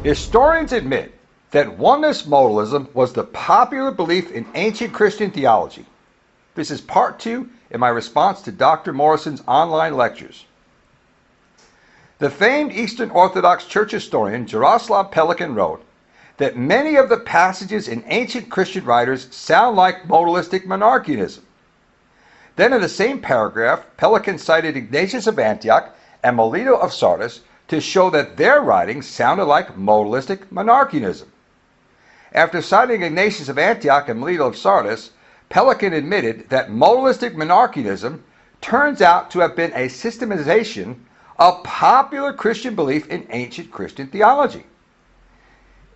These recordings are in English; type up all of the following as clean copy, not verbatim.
Historians admit that oneness modalism was the popular belief in ancient Christian theology. This is part 2 in my response to Dr. Morrison's online lectures. The famed Eastern Orthodox Church historian Jaroslav Pelikan wrote that many of the passages in ancient Christian writers sound like modalistic monarchianism. Then in the same paragraph, Pelikan cited Ignatius of Antioch and Melito of Sardis to show that their writings sounded like modalistic monarchianism. After citing Ignatius of Antioch and Melito of Sardis, Pelikan admitted that modalistic monarchianism turns out to have been a systematization of popular Christian belief in ancient Christian theology.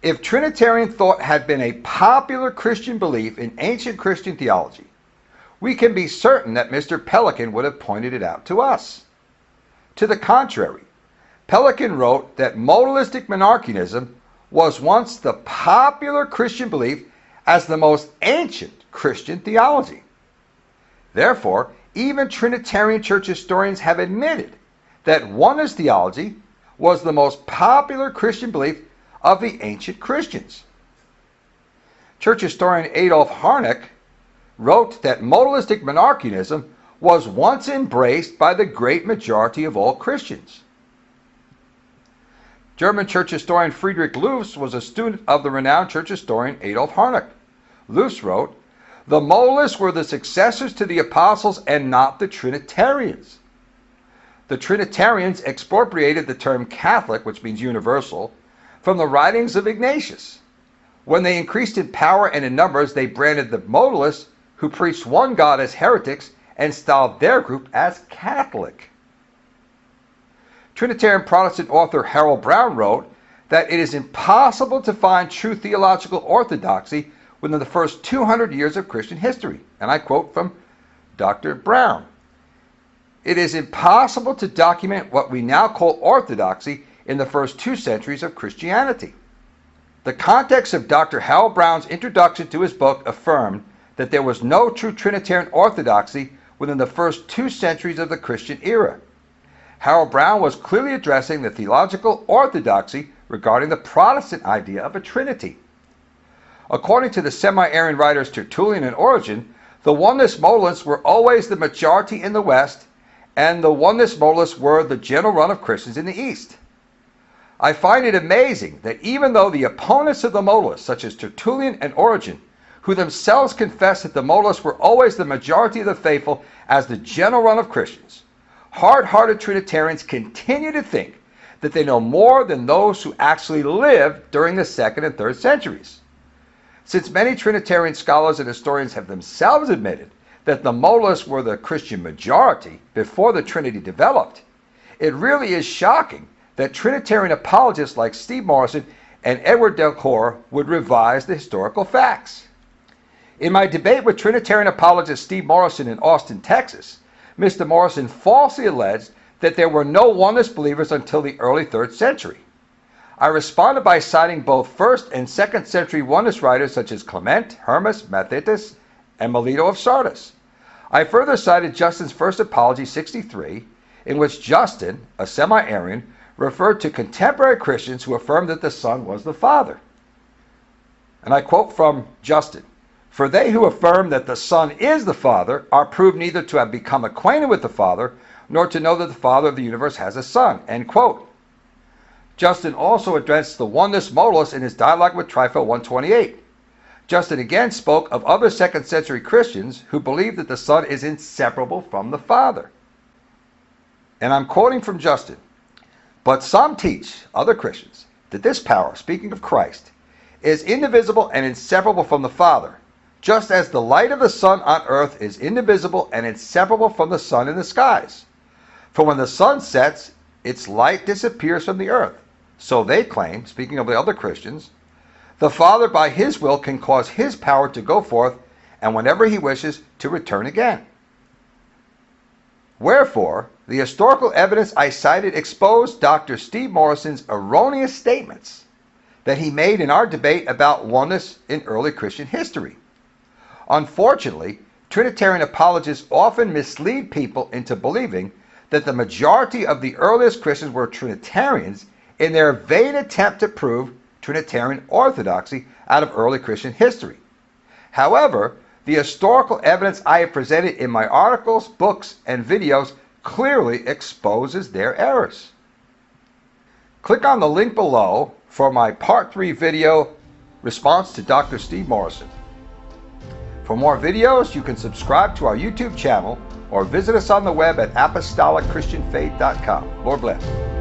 If Trinitarian thought had been a popular Christian belief in ancient Christian theology, we can be certain that Mr. Pelikan would have pointed it out to us. To the contrary, Pelikan wrote that modalistic monarchianism was once the popular Christian belief as the most ancient Christian theology. Therefore, even Trinitarian church historians have admitted that oneness theology was the most popular Christian belief of the ancient Christians. Church historian Adolf Harnack wrote that modalistic monarchianism was once embraced by the great majority of all Christians. German church historian Friedrich Lewis was a student of the renowned church historian Adolf Harnack. Lewis wrote, "The modalists were the successors to the apostles and not the Trinitarians. The Trinitarians expropriated the term Catholic, which means universal, from the writings of Ignatius. When they increased in power and in numbers, they branded the modalists who preached one God as heretics and styled their group as Catholic." Trinitarian Protestant author Harold Brown wrote that it is impossible to find true theological orthodoxy within the first 200 years of Christian history. And I quote from Dr. Brown, "It is impossible to document what we now call orthodoxy in the first 2 centuries of Christianity." The context of Dr. Harold Brown's introduction to his book affirmed that there was no true Trinitarian orthodoxy within the first 2 centuries of the Christian era. Harold Brown was clearly addressing the theological orthodoxy regarding the Protestant idea of a Trinity. According to the semi-Arian writers Tertullian and Origen, the oneness modalists were always the majority in the West, and the oneness modalists were the general run of Christians in the East. I find it amazing that even though the opponents of the modalists, such as Tertullian and Origen, who themselves confessed that the modalists were always the majority of the faithful as the general run of Christians, hard-hearted Trinitarians continue to think that they know more than those who actually lived during the 2nd and 3rd centuries. Since many Trinitarian scholars and historians have themselves admitted that the modalists were the Christian majority before the Trinity developed, it really is shocking that Trinitarian apologists like Steve Morrison and Edward Delcourt would revise the historical facts. In my debate with Trinitarian apologist Steve Morrison in Austin, Texas, Mr. Morrison falsely alleged that there were no oneness believers until the early 3rd century. I responded by citing both 1st and 2nd century oneness writers such as Clement, Hermas, Matthetus, and Melito of Sardis. I further cited Justin's First Apology 63, in which Justin, a semi-Arian, referred to contemporary Christians who affirmed that the Son was the Father. And I quote from Justin, "For they who affirm that the Son is the Father are proved neither to have become acquainted with the Father, nor to know that the Father of the universe has a Son." End quote. Justin also addressed the oneness modalists in his dialogue with Trifo 128. Justin again spoke of other 2nd century Christians who believed that the Son is inseparable from the Father. And I'm quoting from Justin, "But some teach, other Christians, that this power, speaking of Christ, is indivisible and inseparable from the Father, just as the light of the sun on earth is indivisible and inseparable from the sun in the skies. For when the sun sets, its light disappears from the earth. So they claim," speaking of the other Christians, "the Father by his will can cause his power to go forth, and whenever he wishes, to return again. Wherefore, the historical evidence I cited exposed Dr. Steve Morrison's erroneous statements that he made in our debate about oneness in early Christian history. Unfortunately, Trinitarian apologists often mislead people into believing that the majority of the earliest Christians were Trinitarians in their vain attempt to prove Trinitarian orthodoxy out of early Christian history. However, the historical evidence I have presented in my articles, books, and videos clearly exposes their errors. Click on the link below for my Part 3 video response to Dr. Steve Morrison. For more videos, you can subscribe to our YouTube channel or visit us on the web at apostolicchristianfaith.com. Lord bless.